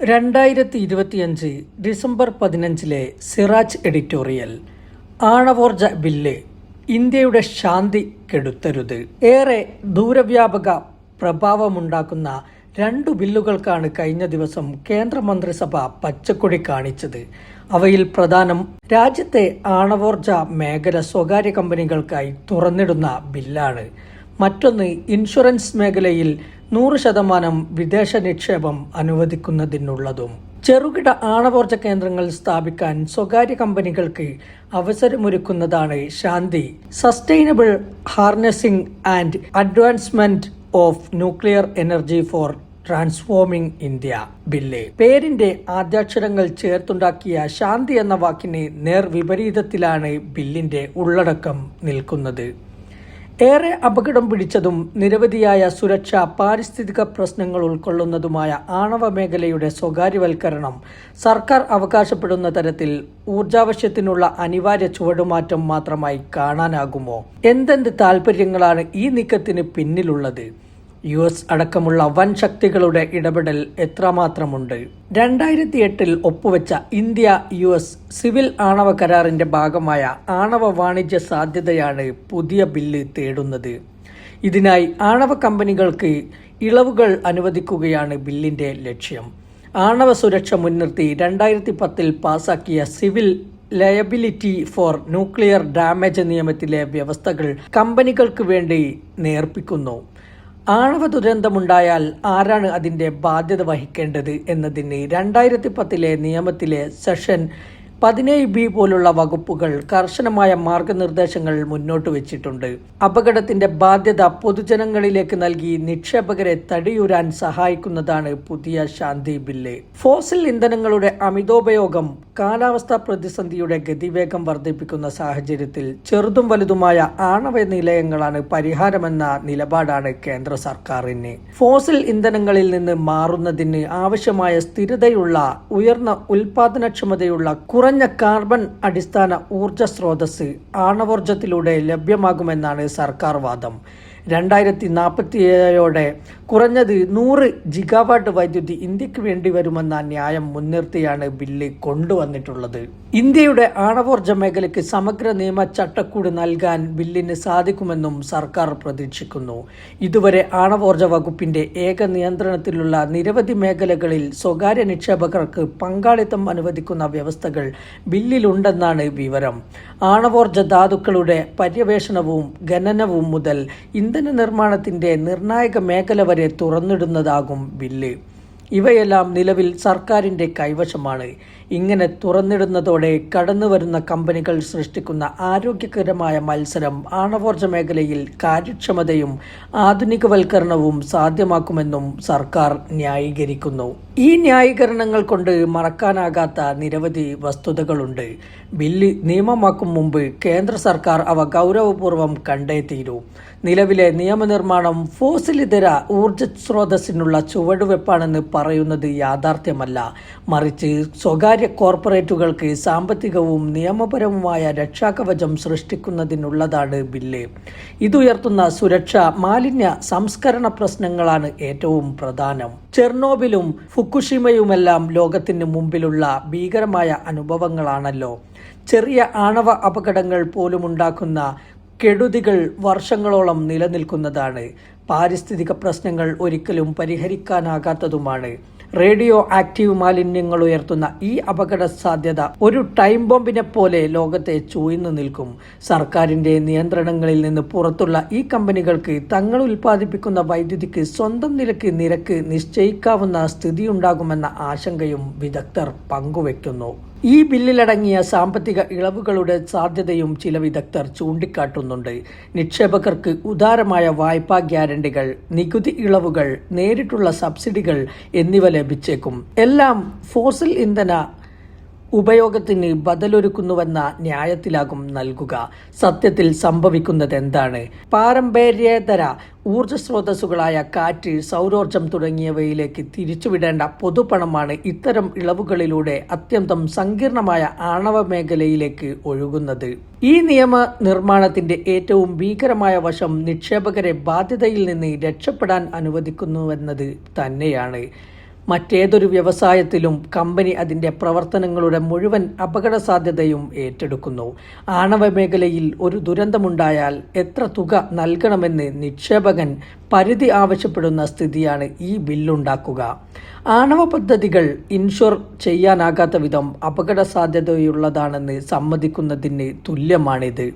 2025 December 15 Siraj editorial. ആണവോർജ bill ഇന്ത്യയുടെ ശാന്തി കെടുത്തരുത്. ഏറെ ദൂരവ്യാപക പ്രഭാവമുണ്ടാക്കുന്ന 2 ബില്ലുകൾക്കാണ് കഴിഞ്ഞ ദിവസം കേന്ദ്രമന്ത്രിസഭ പച്ചക്കൊടി കാണിച്ചത്. അവയിൽ പ്രധാനം രാജ്യത്തെ ആണവോർജ മേഖല സ്വകാര്യ കമ്പനികൾക്കായി തുറന്നിടുന്ന ബില്ലാണ്. മറ്റൊന്ന് ഇൻഷുറൻസ് മേഖലയിൽ 100% വിദേശ നിക്ഷേപം അനുവദിക്കുന്നതിനുള്ളതും. ചെറുകിട ആണവോർജ കേന്ദ്രങ്ങൾ സ്ഥാപിക്കാൻ സ്വകാര്യ കമ്പനികൾക്ക് അവസരമൊരുക്കുന്നതാണ് Shanti sustainable harnessing and advancement of nuclear energy for transforming India bill. പേരിന്റെ ആദ്യാക്ഷരങ്ങൾ ചേർത്തുണ്ടാക്കിയ ശാന്തി എന്ന വാക്കിന് നേർവിപരീതത്തിലാണ് ബില്ലിന്റെ ഉള്ളടക്കം നിൽക്കുന്നത്. ഏറെ അപകടം പിടിച്ചതും നിരവധിയായ സുരക്ഷാ പാരിസ്ഥിതിക പ്രശ്നങ്ങൾ ഉൾക്കൊള്ളുന്നതുമായ ആണവ മേഖലയുടെ സ്വകാര്യവൽക്കരണം സർക്കാർ അവകാശപ്പെടുന്ന തരത്തിൽ ഊർജാവശ്യത്തിനുള്ള അനിവാര്യ ചുവടുമാറ്റം മാത്രമായി കാണാനാകുമോ? എന്തെന്ത് താൽപര്യങ്ങളാണ് ഈ നീക്കത്തിന് പിന്നിലുള്ളത്? US അടക്കമുള്ള വൻ ശക്തികളുടെ ഇടപെടൽ എത്രമാത്രമുണ്ട്? 2008 ഒപ്പുവെച്ച ഇന്ത്യ US സിവിൽ ആണവ കരാറിന്റെ ഭാഗമായ ആണവ വാണിജ്യ സാധ്യതയാണ് പുതിയ ബില്ല് തേടുന്നത്. ഇതിനായി ആണവ കമ്പനികൾക്ക് ഇളവുകൾ അനുവദിക്കുകയാണ് ബില്ലിന്റെ ലക്ഷ്യം. ആണവ സുരക്ഷ മുൻനിർത്തി 2010 പാസാക്കിയ civil liability for nuclear damage നിയമത്തിലെ വ്യവസ്ഥകൾ കമ്പനികൾക്ക് വേണ്ടി നേർപ്പിക്കുന്നു. ആണവ ദുരന്തമുണ്ടായാൽ ആരാണ് അതിന്റെ ബാധ്യത വഹിക്കേണ്ടത് എന്നതിന് 2010 നിയമത്തിലെ സെഷൻ 17B പോലുള്ള വകുപ്പുകൾ കർശനമായ മാർഗനിർദ്ദേശങ്ങൾ മുന്നോട്ട് വെച്ചിട്ടുണ്ട്. അപകടത്തിന്റെ ബാധ്യത പൊതുജനങ്ങളിലേക്ക് നൽകി നിക്ഷേപകരെ തടിയുരാൻ സഹായിക്കുന്നതാണ് പുതിയ ശാന്തി ബില്ല്. ഫോസിൽ ഇന്ധനങ്ങളുടെ അമിതോപയോഗം കാലാവസ്ഥാ പ്രതിസന്ധിയുടെ ഗതിവേഗം വർദ്ധിപ്പിക്കുന്ന സാഹചര്യത്തിൽ ചെറുതും വലുതുമായ ആണവ നിലയങ്ങളാണ് പരിഹാരമെന്ന നിലപാടാണ് കേന്ദ്ര സർക്കാരിന്. ഫോസിൽ ഇന്ധനങ്ങളിൽ നിന്ന് മാറുന്നതിന് ആവശ്യമായ സ്ഥിരതയുള്ള ഉയർന്ന ഉൽപാദനക്ഷമതയുള്ള കുറഞ്ഞ കാർബൺ അടിസ്ഥാന ഊർജ സ്രോതസ് ആണവോർജത്തിലൂടെ ലഭ്യമാകുമെന്നാണ് സർക്കാർ വാദം. 2047 കുറഞ്ഞത് 100 ജിഗാവാട്ട് വൈദ്യുതി ഇന്ത്യക്ക് വേണ്ടി വരുമെന്ന ന്യായം മുൻനിർത്തിയാണ് ബില്ല് കൊണ്ടുവന്നിട്ടുള്ളത്. ഇന്ത്യയുടെ ആണവോർജ മേഖലയ്ക്ക് സമഗ്ര നിയമ ചട്ടക്കൂട് നൽകാൻ ബില്ലിന് സാധിക്കുമെന്നും സർക്കാർ പ്രതീക്ഷിക്കുന്നു. ഇതുവരെ ആണവോർജ വകുപ്പിന്റെ ഏക നിയന്ത്രണത്തിലുള്ള നിരവധി മേഖലകളിൽ സ്വകാര്യ നിക്ഷേപകർക്ക് പങ്കാളിത്തം അനുവദിക്കുന്ന വ്യവസ്ഥകൾ ബില്ലിലുണ്ടെന്നാണ് വിവരം. ആണവോർജ ധാതുക്കളുടെ പര്യവേഷണവും ഖനനവും മുതൽ ഇന്ധന നിർമ്മാണത്തിന്റെ നിർണായക മേഖല വരെ തുറന്നിടുന്നതാകും ബില്ല്. ഇവയെല്ലാം നിലവിൽ സർക്കാരിന്റെ കൈവശമാണ്. ഇങ്ങനെ തുറന്നിടുന്നതോടെ കടന്നുവരുന്ന കമ്പനികൾ സൃഷ്ടിക്കുന്ന ആരോഗ്യകരമായ മത്സരം ആണവോർജ മേഖലയിൽ കാര്യക്ഷമതയും ആധുനികവൽക്കരണവും സാധ്യമാക്കുമെന്നും സർക്കാർ ന്യായീകരിക്കുന്നു. ഈ ന്യായീകരണങ്ങൾ കൊണ്ട് മറക്കാനാകാത്ത നിരവധി വസ്തുതകളുണ്ട്. ബില്ല് നിയമമാക്കും മുമ്പ് കേന്ദ്ര സർക്കാർ അവ ഗൗരവപൂർവ്വം കണ്ടേ തീരൂ. നിലവിലെ നിയമനിർമ്മാണം ഫോസിലിതര ഊർജ സ്രോതസ്സിനുള്ള ചുവടുവെപ്പാണെന്ന് പറയുന്നത് യാഥാർത്ഥ്യമല്ല. മറിച്ച് സ്വകാര്യ കോർപ്പറേറ്റുകൾക്ക് സാമ്പത്തികവും നിയമപരവുമായ രക്ഷാകവചം സൃഷ്ടിക്കുന്നതിനുള്ളതാണ് ബില്ല്. ഇതുയർത്തുന്ന സുരക്ഷ, മാലിന്യ സംസ്കരണ പ്രശ്നങ്ങളാണ് ഏറ്റവും പ്രധാനം. ചെർണോബിലും ഫുക്കുഷിമയുമെല്ലാം ലോകത്തിന് മുമ്പിലുള്ള ഭീകരമായ അനുഭവങ്ങളാണല്ലോ. ചെറിയ ആണവ അപകടങ്ങൾ പോലും ഉണ്ടാക്കുന്ന കെടുതികൾ വർഷങ്ങളോളം നിലനിൽക്കുന്നതാണ്. പാരിസ്ഥിതിക പ്രശ്നങ്ങൾ ഒരിക്കലും പരിഹരിക്കാനാകാത്തതുമാണ്. റേഡിയോ ആക്റ്റീവ് മാലിന്യങ്ങൾ ഉയർത്തുന്ന ഈ അപകട സാധ്യത ഒരു ടൈം ബോംബിനെ പോലെ ലോകത്തെ ചൂഴ്ന്നു നിൽക്കും. സർക്കാരിന്റെ നിയന്ത്രണങ്ങളിൽ നിന്ന് പുറത്തുള്ള ഈ കമ്പനികൾക്ക് തങ്ങൾ ഉൽപ്പാദിപ്പിക്കുന്ന വൈദ്യുതിക്ക് സ്വന്തം നിരക്ക് നിശ്ചയിക്കാവുന്ന സ്ഥിതിയുണ്ടാകുമെന്ന ആശങ്കയും വിദഗ്ധർ പങ്കുവെക്കുന്നു. ഈ ബില്ലിലടങ്ങിയ സാമ്പത്തിക ഇളവുകളുടെ സാധ്യതയും ചില വിദഗ്ധർ ചൂണ്ടിക്കാട്ടുന്നുണ്ട്. നിക്ഷേപകർക്ക് ഉദാരമായ വായ്പാ ഗ്യാരണ്ടികൾ, നികുതി ഇളവുകൾ, നേരിട്ടുള്ള സബ്സിഡികൾ എന്നിവ ലഭിച്ചേക്കും. എല്ലാം ഫോസിൽ ഇന്ധന ഉപയോഗത്തിന് ബദലൊരുക്കുന്നുവെന്ന ന്യായത്തിലാകും നൽകുക. സത്യത്തിൽ സംഭവിക്കുന്നത് എന്താണ്? പാരമ്പര്യേതര ഊർജ സ്രോതസ്സുകളായ കാറ്റ്, സൗരോർജം തുടങ്ങിയവയിലേക്ക് തിരിച്ചുവിടേണ്ട പൊതുപണമാണ് ഇത്തരം ഇളവുകളിലൂടെ അത്യന്തം സങ്കീർണമായ ആണവ മേഖലയിലേക്ക് ഒഴുകുന്നത്. ഈ നിയമ നിർമ്മാണത്തിന്റെ ഏറ്റവും ഭീകരമായ വശം നിക്ഷേപകരെ ബാധ്യതയിൽ നിന്ന് രക്ഷപ്പെടാൻ അനുവദിക്കുന്നുവെന്നത് തന്നെയാണ്. മറ്റേതൊരു വ്യവസായത്തിലും കമ്പനി അതിൻ്റെ പ്രവർത്തനങ്ങളുടെ മുഴുവൻ അപകട സാധ്യതയും ഏറ്റെടുക്കുന്നു. ആണവ മേഖലയിൽ ഒരു ദുരന്തമുണ്ടായാൽ എത്ര തുക നൽകണമെന്ന് നിക്ഷേപകൻ പരിധി ആവശ്യപ്പെടുന്ന സ്ഥിതിയാണ് ഈ ബില്ലുണ്ടാക്കുക. ആണവ പദ്ധതികൾ ഇൻഷുർ ചെയ്യാനാകാത്ത വിധം അപകട സാധ്യതയുള്ളതാണെന്ന് സമ്മതിക്കുന്നതിന് തുല്യമാണിത്.